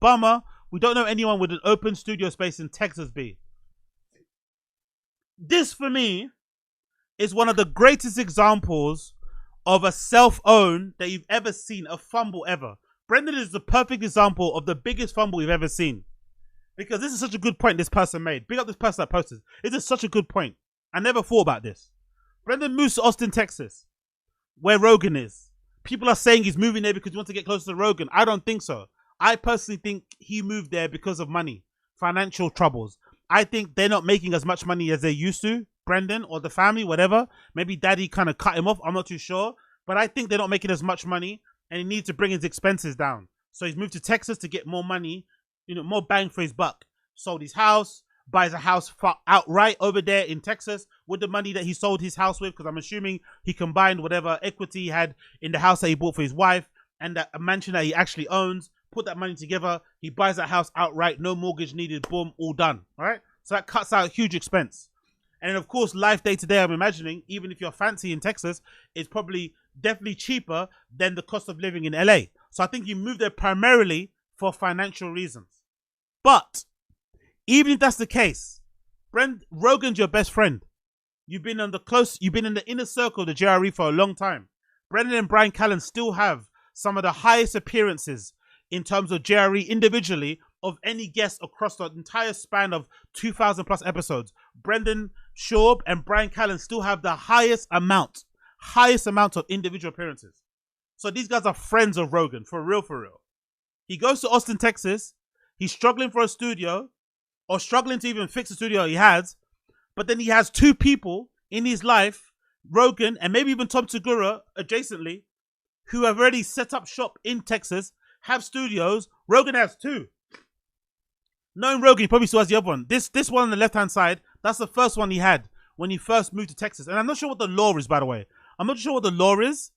Bummer. We don't know anyone with an open studio space in Texas, B. This, for me, is one of the greatest examples of a self-own that you've ever seen, a fumble ever. Brendan is the perfect example of the biggest fumble we've ever seen. Because this is such a good point this person made. Big up this person that posted. This is such a good point. I never thought about this. Brendan moves to Austin, Texas, where Rogan is. People are saying he's moving there because he wants to get closer to Rogan. I don't think so. I personally think he moved there because of money, financial troubles. I think they're not making as much money as they used to, Brendan or the family, whatever. Maybe daddy kind of cut him off. I'm not too sure. But I think they're not making as much money and he needs to bring his expenses down. So he's moved to Texas to get more money, more bang for his buck. Sold his house, buys a house outright over there in Texas with the money that he sold his house with, because I'm assuming he combined whatever equity he had in the house that he bought for his wife and that a mansion that he actually owns, put that money together, he buys that house outright, no mortgage needed, boom, all done, all right? So that cuts out a huge expense. And then, of course, life day to day, I'm imagining, even if you're fancy in Texas, is probably definitely cheaper than the cost of living in LA. So I think you moved there primarily for financial reasons. But even if that's the case, Rogan's your best friend. You've been in the inner circle of the JRE for a long time. Brendan and Brian Callen still have some of the highest appearances in terms of JRE individually of any guest across the entire span of 2,000 plus episodes. Brendan Schaub and Brian Callen still have the highest amount of individual appearances. So these guys are friends of Rogan, for real, for real. He goes to Austin, Texas. He's struggling for a studio, or struggling to even fix the studio he has. But then he has two people in his life, Rogan and maybe even Tom Segura adjacently, who have already set up shop in Texas, have studios. Rogan has two. Knowing Rogan, he probably still has the other one. This one on the left-hand side, that's the first one he had when he first moved to Texas. And I'm not sure what the law is, by the way. I'm not sure what the law is.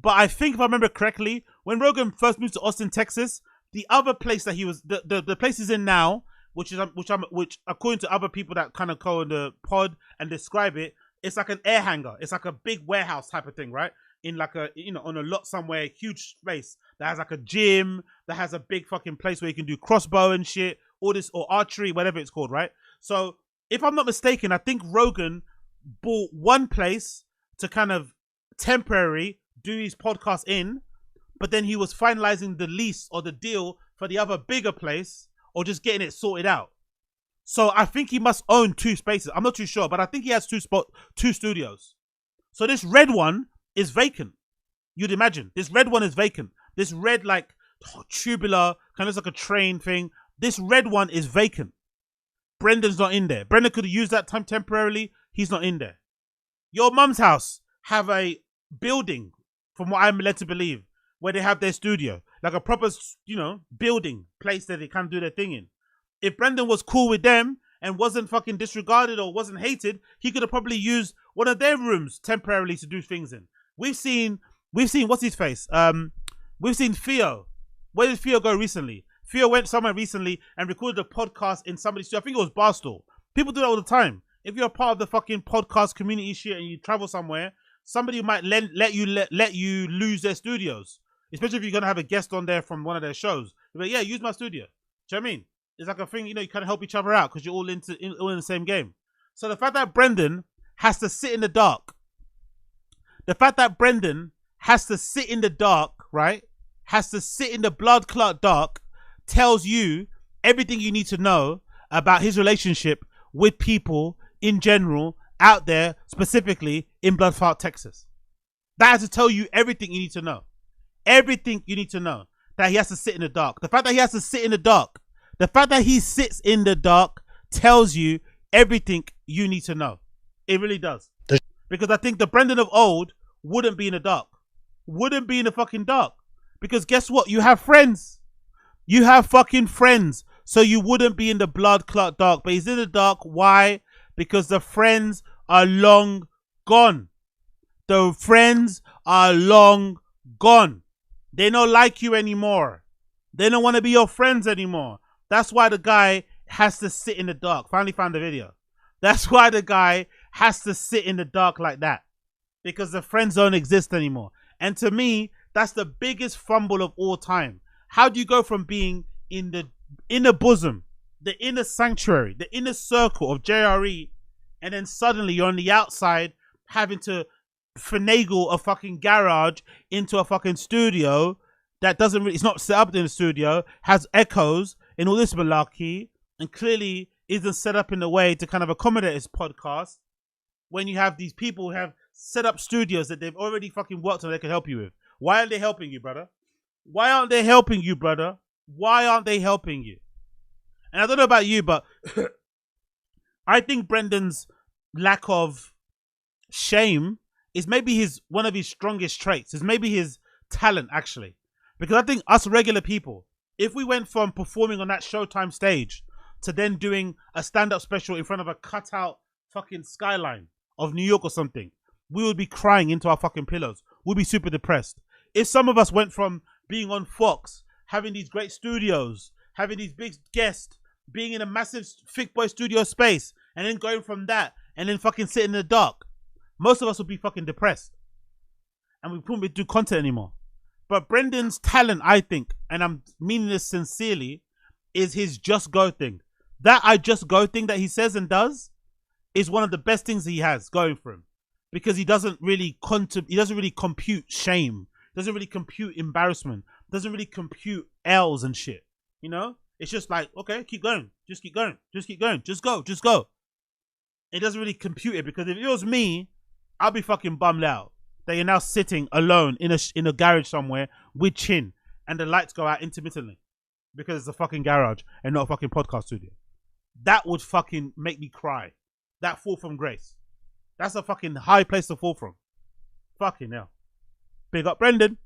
But I think, if I remember correctly, when Rogan first moved to Austin, Texas, the other place that he was, the place he's in now, which according to other people that kind of call in the pod and describe it, it's like an air hangar. It's like a big warehouse type of thing, right? In like a, on a lot somewhere, huge space that has like a gym, that has a big fucking place where you can do crossbow and shit, all this, or archery, whatever it's called, right? So if I'm not mistaken, I think Rogan bought one place to kind of temporary do his podcast in, but then he was finalizing the lease or the deal for the other bigger place, or just getting it sorted out. So I think he must own two spaces. I'm not too sure, but I think he has two studios. So this red one is vacant. You'd imagine. This red one is vacant. This red, like, tubular, kind of like a train thing. This red one is vacant. Brendan's not in there. Brendan could have used that time temporarily. He's not in there. Your mum's house have a building, from what I'm led to believe, where they have their studio. Like a proper, building place that they can do their thing in. If Brendan was cool with them and wasn't fucking disregarded or wasn't hated, he could have probably used one of their rooms temporarily to do things in. We've seen what's his face? We've seen Theo. Where did Theo go recently? Theo went somewhere recently and recorded a podcast in somebody's studio. I think it was Barstool. People do that all the time. If you're a part of the fucking podcast community shit and you travel somewhere, somebody might let you lose their studios. Especially if you're going to have a guest on there from one of their shows. You're like, yeah, use my studio. Do you know what I mean? It's like a thing, you kind of help each other out because you're all in the same game. So the fact that Brendan has to sit in the dark, right? Has to sit in the blood clot dark, tells you everything you need to know about his relationship with people in general out there, specifically in Bloodfart, Texas. That has to tell you everything you need to know. Everything you need to know. That he has to sit in the dark. The fact that he has to sit in the dark, the fact that he sits in the dark tells you everything you need to know. It really does. Because I think the Brendan of old wouldn't be in the dark. Wouldn't be in the fucking dark. Because guess what? You have friends. You have fucking friends. So you wouldn't be in the blood clot dark. But he's in the dark. Why? Because the friends are long gone. The friends are long gone. They don't like you anymore. They don't want to be your friends anymore. That's why the guy has to sit in the dark. Finally found the video. That's why the guy has to sit in the dark like that. Because the friends don't exist anymore. And to me, that's the biggest fumble of all time. How do you go from being in the inner bosom, the inner sanctuary, the inner circle of JRE, and then suddenly you're on the outside having to finagle a fucking garage into a fucking studio that doesn't really, it's not set up in a studio, has echoes and all this malarkey, and clearly isn't set up in a way to kind of accommodate this podcast, when you have these people who have set up studios that they've already fucking worked on they can help you with. Why aren't they helping you, brother? Why aren't they helping you, brother? Why aren't they helping you? And I don't know about you, but I think Brendan's lack of shame is maybe one of his strongest traits. Is maybe his talent, actually. Because I think us regular people, if we went from performing on that Showtime stage to then doing a stand-up special in front of a cutout fucking skyline of New York or something, we would be crying into our fucking pillows. We'd be super depressed. If some of us went from being on Fox, having these great studios, having these big guests, being in a massive Thick Boy studio space, and then going from that, and then fucking sitting in the dark, most of us would be fucking depressed. And we wouldn't do content anymore. But Brendan's talent, I think, and I'm meaning this sincerely, is his just go thing. That I just go thing that he says and does is one of the best things he has going for him, because he doesn't really compute shame, doesn't really compute embarrassment, doesn't really compute L's and shit. You know, it's just like, okay, keep going, just keep going, just keep going, just go. It doesn't really compute it, because if it was me, I'd be fucking bummed out that you're now sitting alone in a garage somewhere with Chin, and the lights go out intermittently because it's a fucking garage and not a fucking podcast studio. That would fucking make me cry. That fall from grace. That's a fucking high place to fall from. Fucking hell. Big up Brendan.